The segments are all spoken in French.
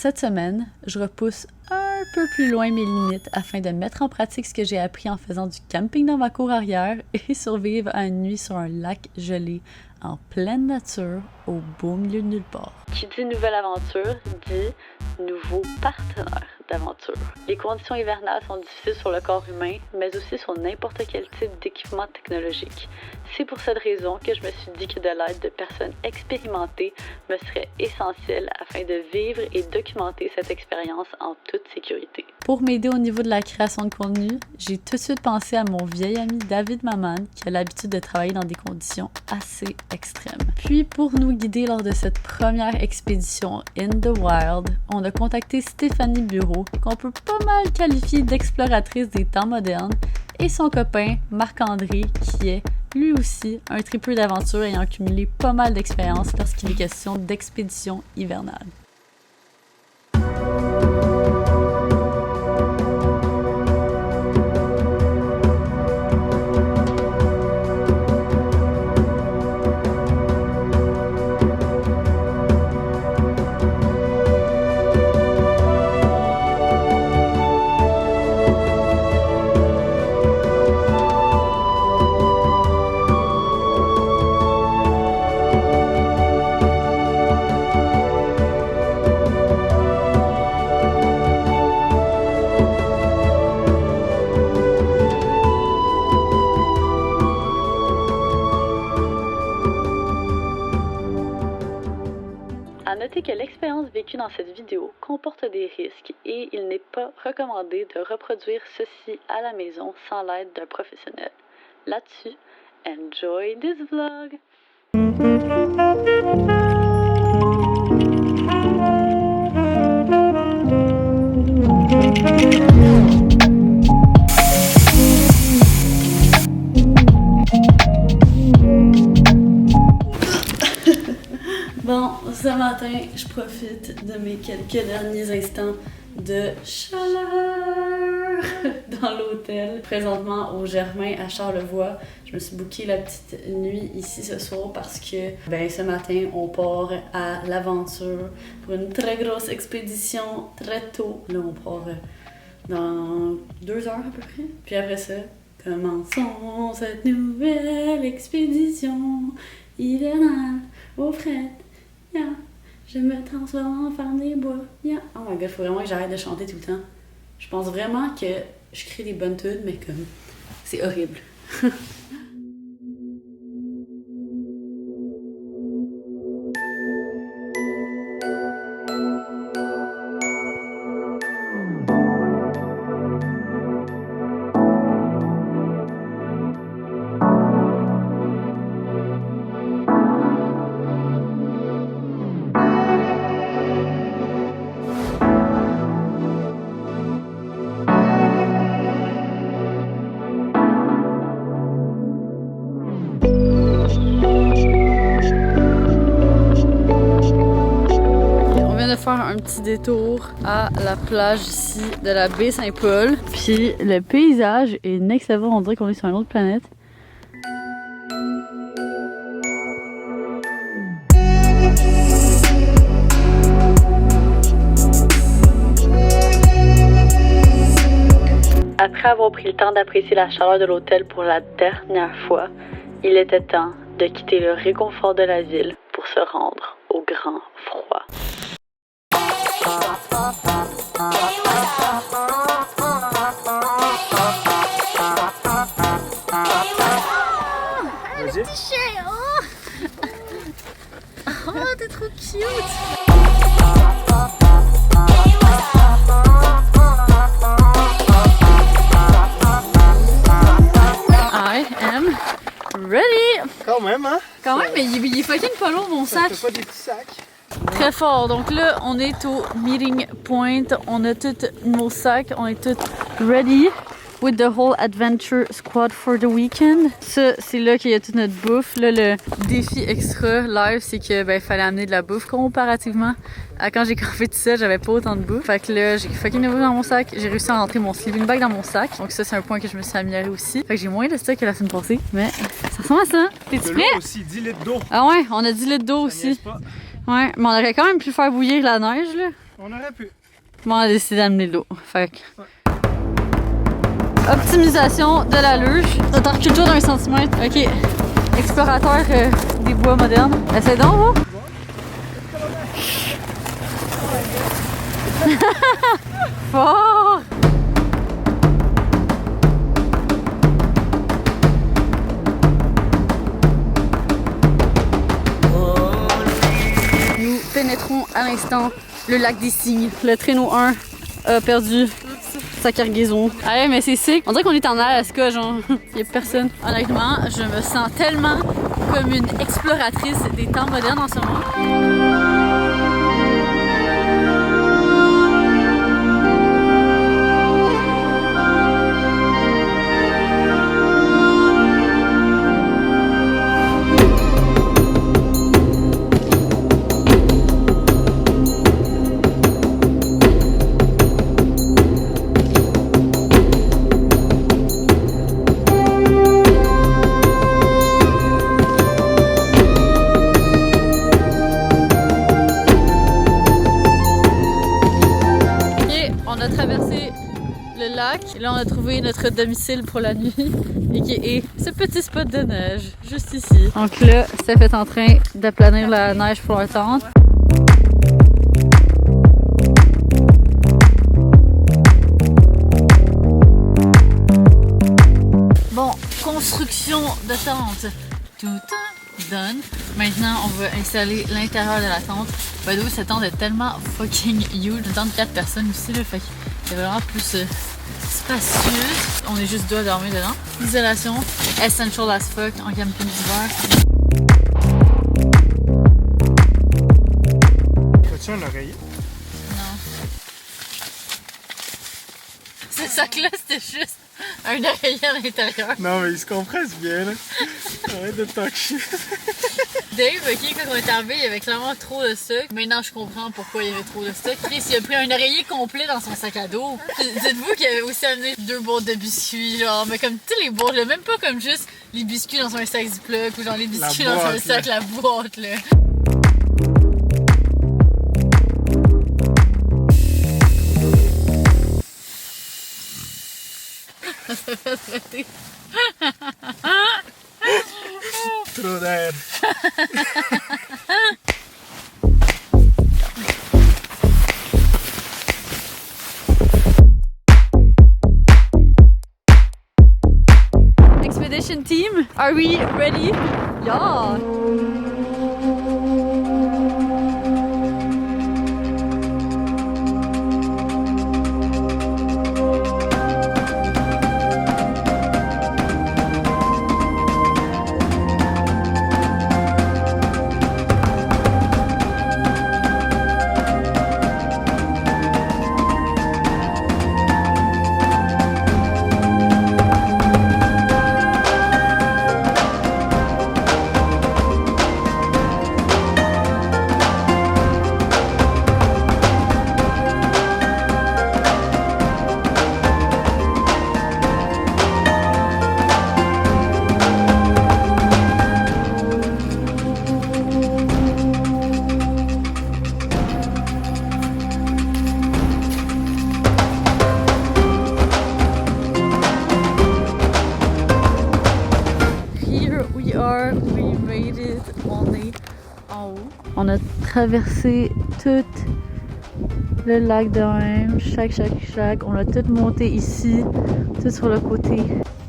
Cette semaine, je repousse un peu plus loin mes limites afin de mettre en pratique ce que j'ai appris en faisant du camping dans ma cour arrière et survivre à une nuit sur un lac gelé en pleine nature au beau milieu de nulle part. Qui dit nouvelle aventure dit nouveau partenaire d'aventure. Les conditions hivernales sont difficiles sur le corps humain, mais aussi sur n'importe quel type d'équipement technologique. C'est pour cette raison que je me suis dit que de l'aide de personnes expérimentées me serait essentielle afin de vivre et documenter cette expérience en toute sécurité. Pour m'aider au niveau de la création de contenu, j'ai tout de suite pensé à mon vieil ami David Maman, qui a l'habitude de travailler dans des conditions assez extrêmes. Puis pour nous guider lors de cette première expédition in the wild, on a contacté Stéphanie Bureau, qu'on peut pas mal qualifier d'exploratrice des temps modernes, et son copain Marc-André, qui est lui aussi un tripeux d'aventure ayant accumulé pas mal d'expérience lorsqu'il est question d'expédition hivernale. À noter que l'expérience vécue dans cette vidéo comporte des risques et il n'est pas recommandé de reproduire ceci à la maison sans l'aide d'un professionnel. Là-dessus, enjoy this vlog! Bon, ce matin, je profite de mes quelques derniers instants de chaleur dans l'hôtel. Présentement au Germain à Charlevoix. Je me suis booké la petite nuit ici ce soir parce que ce matin, on part à l'aventure pour une très grosse expédition très tôt. Là, on part dans 2 heures à peu près. Puis après ça, commençons cette nouvelle expédition hivernale au fret. Yeah. Je me transforme en femme des bois. Yeah. Oh my god, faut vraiment que j'arrête de chanter tout le temps. Je pense vraiment que je crée des bonnes tunes, mais comme c'est horrible. Faire un petit détour à la plage ici de la baie Saint-Paul. Puis le paysage est next level, on dirait qu'on est sur une autre planète. Après avoir pris le temps d'apprécier la chaleur de l'hôtel pour la dernière fois, il était temps de quitter le réconfort de la ville pour se rendre au grand froid. Vas-y. Oh, t'es trop cute! I am ready! Quand même, hein? Quand même, mais il est fucking pas lourd mon sac. Ça fait pas des petits sacs. Très fort. Donc là, on est au meeting point. On a tous nos sacs. On est tous ready with the whole adventure squad for the weekend. Ça, c'est là qu'il y a toute notre bouffe. Là, le défi extra live, c'est que il fallait amener de la bouffe comparativement à quand j'ai campé tout seul, j'avais pas autant de bouffe. Fait que là, j'ai fucking ouvert dans mon sac. J'ai réussi à rentrer mon sleeping bag dans mon sac. Donc ça, c'est un point que je me suis améliorée aussi. Fait que j'ai moins de stock que la semaine passée. Mais ça ressemble à ça. T'es-tu prêt? Aussi, 10 litres d'eau. Ah ouais, on a 10 litres d'eau aussi. Ouais, mais on aurait quand même pu faire bouillir la neige, là. On aurait pu. Bon, on a décidé d'amener l'eau. Fait que... Optimisation de la luge. Culture d'un centimètre. Ok. Explorateur des bois modernes. Essaye donc, vous? Fort! Nous pénétrons à l'instant le lac des Cygnes. Le traîneau 1 a perdu sa cargaison. Ah ouais, mais c'est sick. On dirait qu'on est en Alaska, genre. Il y a personne. Honnêtement, je me sens tellement comme une exploratrice des temps modernes en ce moment. Et là, on a trouvé notre domicile pour la nuit et qui est ce petit spot de neige, juste ici. Donc là, Steph est en train d'aplanir la neige pour la tente. Bon, construction de tente. Tout done. Maintenant, on va installer l'intérieur de la tente. By the way, cette tente est tellement fucking huge. Une tente de 4 personnes aussi, là, fait que c'est vraiment plus spacieux. On est juste deux à dormir dedans. Isolation, essential as fuck en camping d'hiver. As-tu un oreiller? Non. Ce sac-là, c'était juste un oreiller à l'intérieur. Non, mais il se compresse bien, là. Arrête de talk shit. Dave, ok, quand on est arrivé, il y avait clairement trop de stock. Maintenant, je comprends pourquoi il y avait trop de stock. Chris, il a pris un oreiller complet dans son sac à dos. Dites-vous qu'il avait aussi amené 2 boîtes de biscuits, genre, mais comme tous les boîtes, là, même pas comme juste les biscuits dans un sac Ziploc ou genre les biscuits dans un sac, la boîte, là. Ça fait traiter. Trop d'air. Expedition team, are we ready? Yeah. On a traversé tout le lac de même, chaque. On a tout monté ici, tout sur le côté.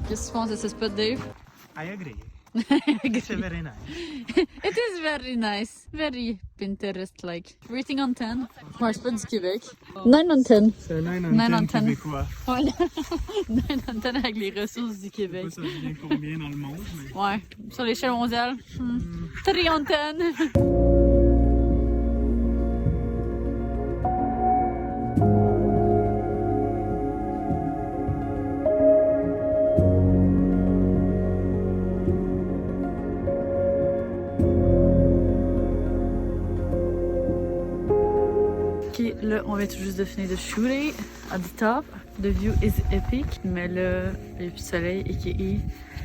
Qu'est-ce que tu penses de ce spot, Dave? I agree. It's very nice. It is very nice. Very Pinterest-like. Rating on 10. Pour un spot du Québec. 9 on 10. C'est un 9 9 on on 10 10. québécois. Ouais. 9 on 10 avec les ressources du Québec. Je sais pas ça vient combien dans le monde, mais... Ouais. Sur l'échelle mondiale. 3 on 10. Ok, là on vient tout juste de finir de shooter at the top. The view is epic, mais là, il n'y a plus de soleil et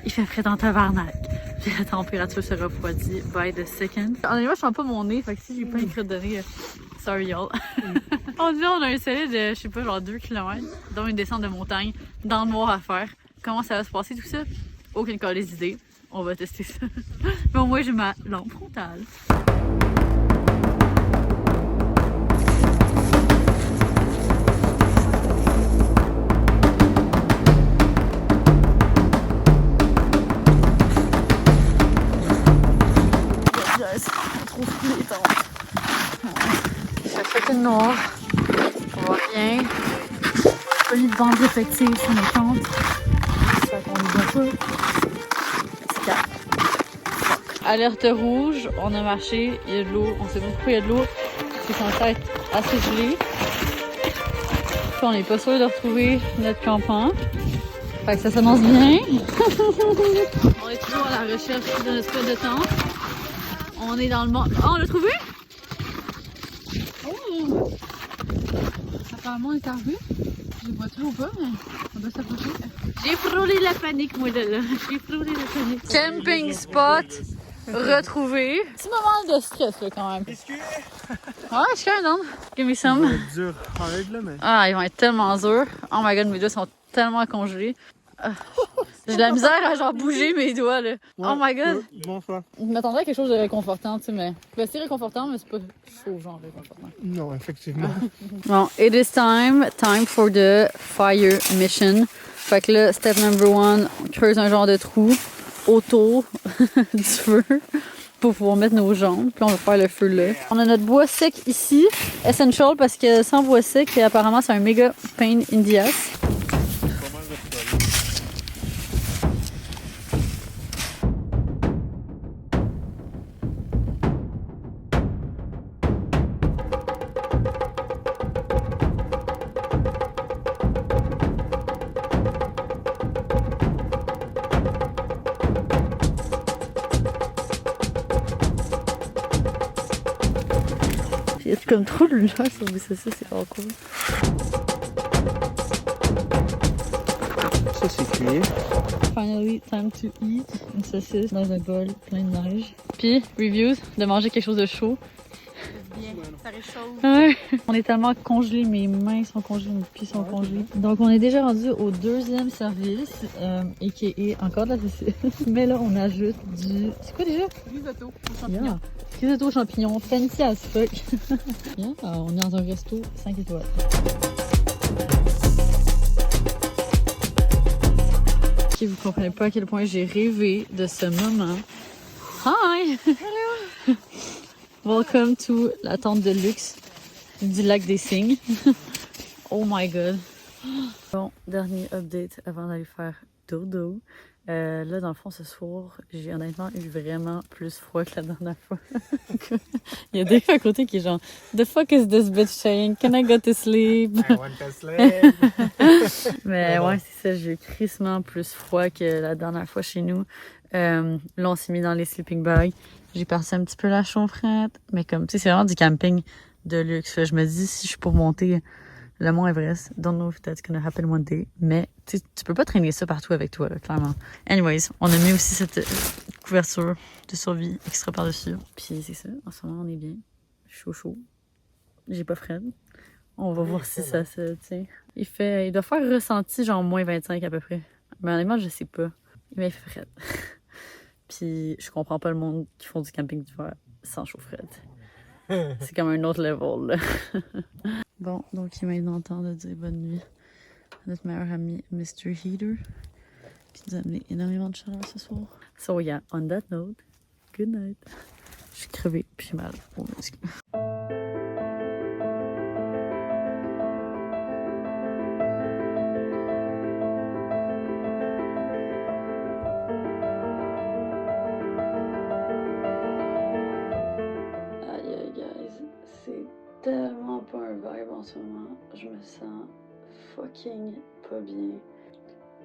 il fait frais dans tabarnak. Puis la température se refroidit by the second. Honnêtement, je sens pas mon nez, fait que si j'ai pas une crotte de nez, Sorry y'all. On dit on a un salé de, je sais pas, genre 2 km, dont une descente de montagne, dans le noir à faire. Comment ça va se passer tout ça? Aucune calice d'idée. On va tester ça. Mais au moins j'ai ma lampe frontale. On trouve plus les tentes. Il fait fucking noir. On voit rien. Pas mis de bande réflective sur nos tentes. Fait qu'on les voit pas. C'est calme. Alerte rouge, on a marché, il y a de l'eau, on sait pas pourquoi il y a de l'eau. C'est censé être assez gelé. Puis on n'est pas sûr de retrouver notre campement. Fait que ça s'annonce bien. On est toujours à la recherche de notre spot de tente. On est dans le monde. Oh, on l'a trouvé? Oh! Apparemment, on est arrivé. Je vois toujours pas, mais on doit s'approcher. J'ai frôlé la panique, moi, de là. J'ai frôlé la panique. Camping spot retrouvé. Petit moment de stress, là, quand même. Ouais, je suis quand même down. Give me some. Ça va être dur hard, là, mais... Ah, ils vont être tellement durs. Oh my god, mes doigts sont tellement congelés. Ah. J'ai de la misère à genre bouger mes doigts là. Ouais, Oh my god! Bon choix. Je m'attendais à quelque chose de réconfortant, tu sais, mais c'est réconfortant, mais c'est pas chaud genre réconfortant. Non, effectivement. Bon, it is time for the fire mission. Fait que là, step number 1, on creuse un genre de trou autour du feu pour pouvoir mettre nos jambes, puis on va faire le feu là. On a notre bois sec ici, essential parce que sans bois sec, apparemment c'est un méga pain in the ass. Il y a comme trop de lumière sur mes saucisses, c'est pas cool. Ça, c'est cuit. Finally, time to eat. Une saucisse dans un bol plein de neige. Puis, reviews, de manger quelque chose de chaud. Bien, ça réchauffe. Ouais. On est tellement congelés, mes mains sont congelées, mes pieds sont congelés. Donc, on est déjà rendu au 2e service, a.k.a. encore de la saucisse. Mais là, on ajoute du... C'est quoi déjà? Risotto aux champignons. Yeah. Risotto aux champignons, fancy as fuck. Yeah, on est dans un resto 5 étoiles. Ok, vous comprenez pas à quel point j'ai rêvé de ce moment. Hi! Hello! Welcome to la tente de luxe du lac des Cygnes. Oh my god! Bon, dernier update avant d'aller faire dodo. Là, dans le fond, ce soir, j'ai honnêtement eu vraiment plus froid que la dernière fois. Il y a Dave à côté qui est genre The fuck is this bitch saying? Can I go to sleep? I want to sleep. Mais ouais, c'est ça, j'ai eu crissement plus froid que la dernière fois chez nous. Là, on s'est mis dans les sleeping bags. J'ai passé un petit peu la chaufferette. Mais comme, tu sais, c'est vraiment du camping de luxe. Fait, je me dis, si je suis pour monter le Mont Everest, don't know if that's gonna happen one day. Mais tu peux pas traîner ça partout avec toi, là, clairement. Anyways, on a mis aussi cette couverture de survie extra par-dessus. Puis c'est ça, en ce moment, on est bien. Chaud. J'ai pas frais. On va voir si ça se tient. Il doit faire ressenti genre moins 25 à peu près. Mais honnêtement, je sais pas. Mais il fait frais. Puis je comprends pas le monde qui font du camping d'hiver sans chaufferette. C'est comme un autre level, là. Bon, donc il est maintenant temps de dire bonne nuit à notre meilleur ami, Mr. Heater, qui nous a amené énormément de chaleur ce soir. So yeah, on that note, good night. Je suis crevée, puis j'ai mal aux muscles. Aïe, guys, c'est tellement pas un vibe en ce moment. Je me sens fucking pas bien.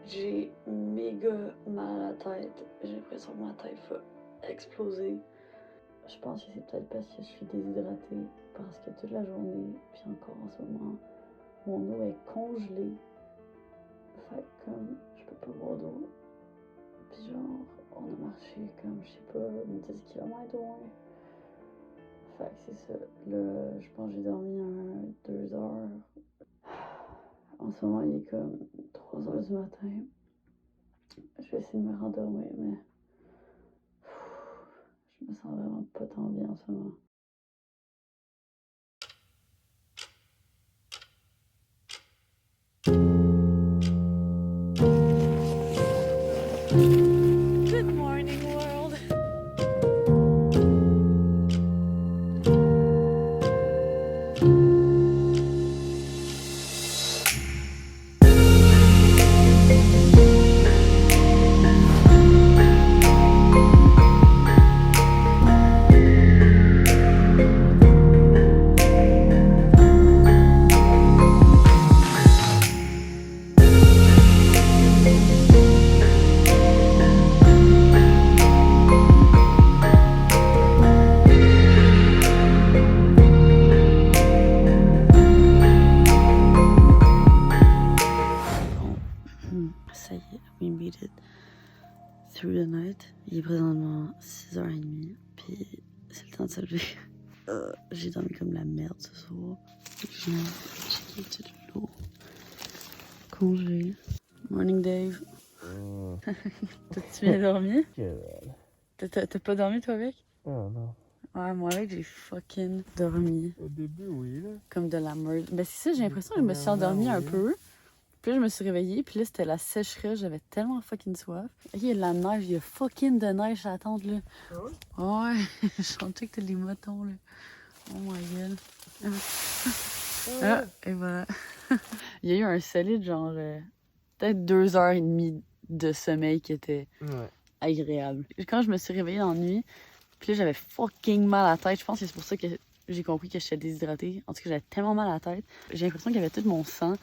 J'ai méga mal à la tête. J'ai l'impression que ma tête va exploser. Je pense que c'est peut-être parce que je suis déshydratée. Parce que toute la journée, puis encore en ce moment, mon eau est congelée. Fait que comme je peux pas boire d'eau. Puis genre, on a marché comme, je sais pas, une 10 km au moins. Fait que c'est ça. Là, je pense que j'ai dormi 2 heures. En ce moment, il est comme 3 heures du matin. Je vais essayer de me rendormir, mais je me sens vraiment pas tant bien en ce moment. Good morning, world! Ça y est, we made it through the night. Il est présentement 6h30, puis c'est le temps de se lever. J'ai dormi comme la merde ce soir. J'ai checké tout de l'eau. Congé. Morning Dave. T'as-tu bien dormi? T'as pas dormi toi avec? Oh non. Ouais, moi avec j'ai fucking dormi. Au début, oui, là. Comme de la merde. Ben c'est ça, j'ai l'impression que je me suis endormie un peu. Puis là, je me suis réveillée, puis là, c'était la sécheresse, j'avais tellement fucking soif. Il y a de la neige, il y a fucking de neige à attendre, là. Ah ouais? Ouais, je sentais que t'as les motons, là. Oh my god. Ah, et voilà. Il y a eu un solide, genre, peut-être 2h30 de sommeil qui était Ouais. agréable. Quand je me suis réveillée dans la nuit, puis là, j'avais fucking mal à la tête. Je pense que c'est pour ça que j'ai compris que j'étais déshydratée. En tout cas, j'avais tellement mal à la tête. J'ai l'impression qu'il y avait tout mon sang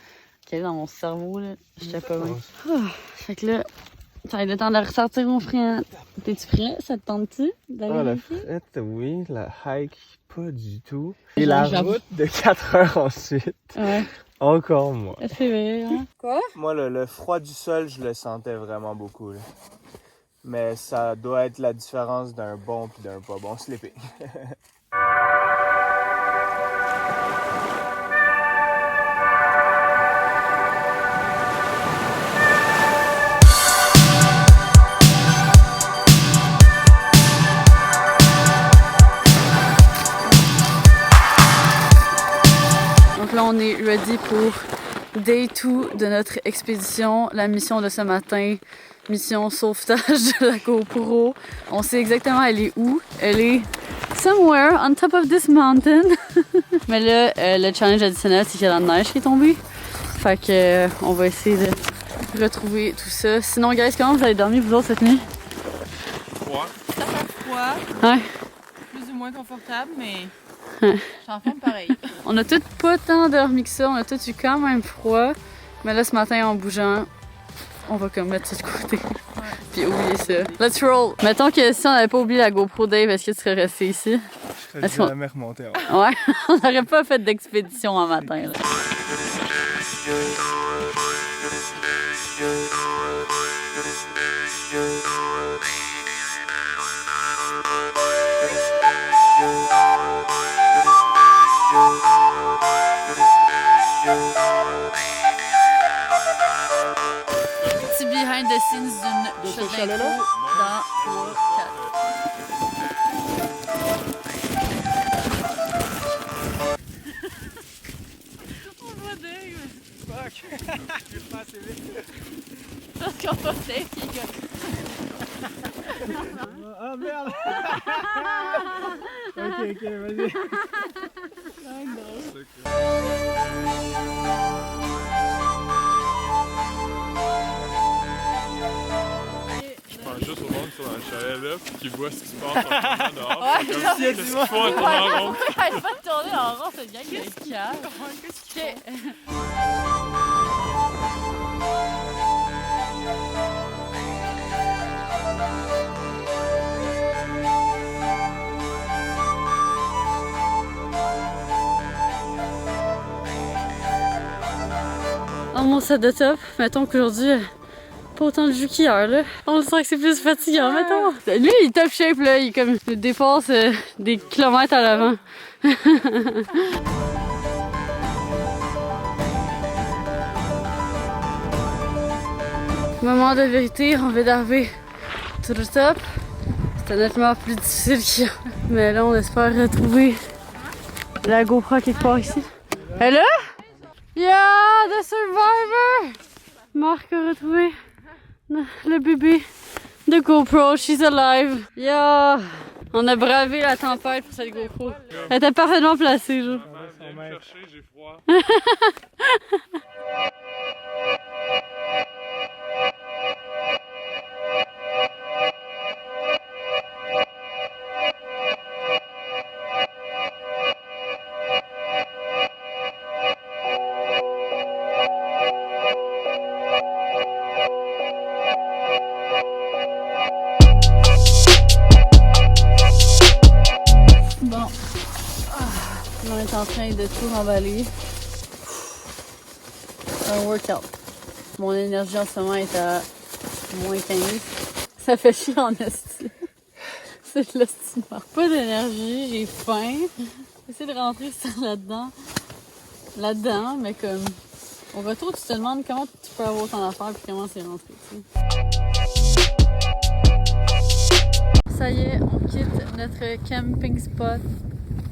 qui allait dans mon cerveau, là. J'étais pas bien. Fait que là, ça va être le temps de ressortir mon frère. T'es-tu prêt? Ça te tente-tu d'aller Ah, la vérifier? frette, oui. La hike, pas du tout. Et Et la j'avoue. route de 4 heures ensuite, Ouais, encore moins. c'est vrai, hein? Quoi? Moi, le froid du sol, je le sentais vraiment beaucoup, là. Mais ça doit être la différence d'un bon puis d'un pas bon sleeping. Donc là, on est ready pour day 2 de notre expédition. La mission de ce matin, mission sauvetage de la GoPro. On sait exactement elle est où. Elle est somewhere on top of this mountain. Mais là, le challenge additionnel, c'est qu'il y a la neige qui est tombée. Fait que on va essayer de retrouver tout ça. Sinon, guys, comment vous avez dormi vous autres cette nuit? Ça fait froid, Ouais. plus ou moins confortable, mais Ouais. j'en forme pareil. On a tous pas tant dormi que ça, on a tous eu quand même froid. Mais là, ce matin, en bougeant, on va comme mettre ça de côté. Puis oublier ça. Let's roll! Mettons que si on n'avait pas oublié la GoPro, Dave, est-ce que tu serais resté ici? Je serais jamais remonté en haut. Ouais, on n'aurait pas fait d'expédition en matin. Là. Petit behind the scenes d'une chute chalet-là? d'intro dans 3, 4. On voit Dave! Fuck! Je vais pas assez vite. Parce qu'on voit Dave qui est Ah merde! Ok, vas-y. Je pense juste au monde qui sont dans le chalet là, puis qui voient ce qui se passe en tournant dehors. Ouais, Comme genre, si qu'est-ce qu'ils font en tournant rond. Arrête pas de tourner en rond, cette gang de calme. Dans mon set de top, mettons qu'aujourd'hui, pas autant de jus qu'hier, là. On le sent que c'est plus fatigant, mettons. Lui, il est top shape, là. Il, comme, il dépasse des kilomètres à l'avant. Moment de vérité, on vient d'arriver to the top. C'était nettement plus difficile qu'hier. Mais là, on espère retrouver la GoPro quelque part ici. Elle est là? Yeah, the survivor! Marc a retrouvé le bébé de GoPro, she's alive. Yeah! On a bravé la tempête pour cette GoPro. Elle était parfaitement placée, genre. Viens me chercher, j'ai froid. Bon. On est en train de tout remballer. C'est un workout. Mon énergie en ce moment est à moins 15. Ça fait chier en esti. C'est de l'esti mort. Pas d'énergie, j'ai faim. J'essaie de rentrer ça là-dedans, mais comme au retour, tu te demandes comment tu peux avoir autant d'affaires et comment c'est rentré, tu sais. Ça y est, on quitte notre camping spot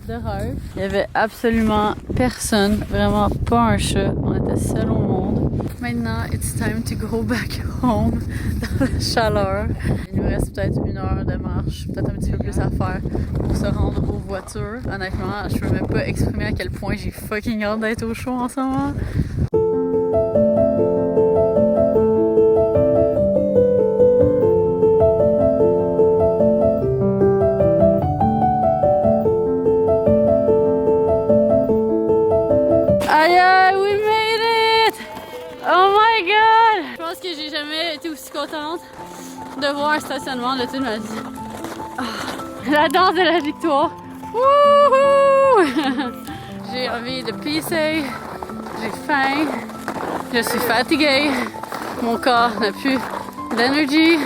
de rêve. Il y avait absolument personne, vraiment pas un chat. On était seuls au monde. Maintenant, it's time to go back home dans la chaleur. Il nous reste peut-être 1 heure de marche, peut-être un petit peu plus à faire pour se rendre aux voitures. Honnêtement, je peux même pas exprimer à quel point j'ai fucking hâte d'être au chaud en ce moment. Aïe, we made it! Oh my god! Je pense que j'ai jamais été aussi contente de voir un stationnement de toute ma vie. Oh, la danse de la victoire! Wouhou! J'ai envie de pisser, j'ai faim, je suis fatiguée, mon corps n'a plus d'énergie.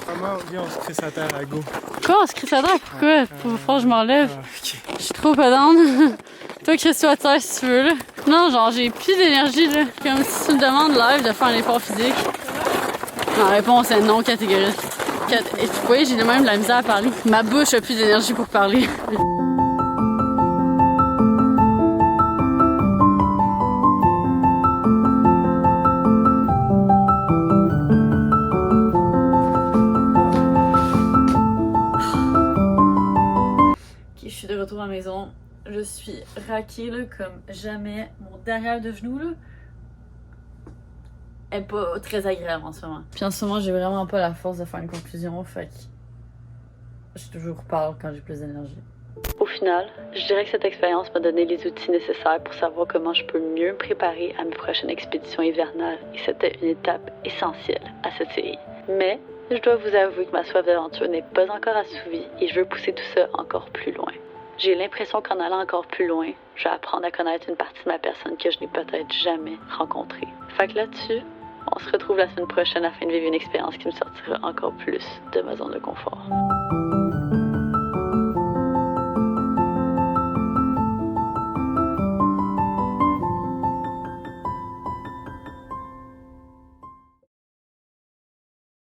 Maman, viens, on se crisse à terre à go. Quoi, on se crie ça droit? Pourquoi? Faut que je m'enlève. Ok. Je suis trop pédante. Toi, crisse-toi à terre si tu veux, là. Non, genre, j'ai plus d'énergie, là. Comme si tu me demandes live de faire un effort physique. Ma réponse est non catégorique. Et tu vois, j'ai même de la misère à parler. Ma bouche a plus d'énergie pour parler. Je suis de retour à la maison. Je suis raquée là, comme jamais. Mon derrière de genou là est pas très agréable en ce moment. Puis en ce moment, j'ai vraiment pas la force de faire une conclusion. Fait que je toujours parle quand j'ai plus d'énergie. Au final, je dirais que cette expérience m'a donné les outils nécessaires pour savoir comment je peux mieux me préparer à mes prochaines expéditions hivernales. Et c'était une étape essentielle à cette série. Mais je dois vous avouer que ma soif d'aventure n'est pas encore assouvie et je veux pousser tout ça encore plus loin. J'ai l'impression qu'en allant encore plus loin, je vais apprendre à connaître une partie de ma personne que je n'ai peut-être jamais rencontrée. Fait que là-dessus, on se retrouve la semaine prochaine afin de vivre une expérience qui me sortira encore plus de ma zone de confort.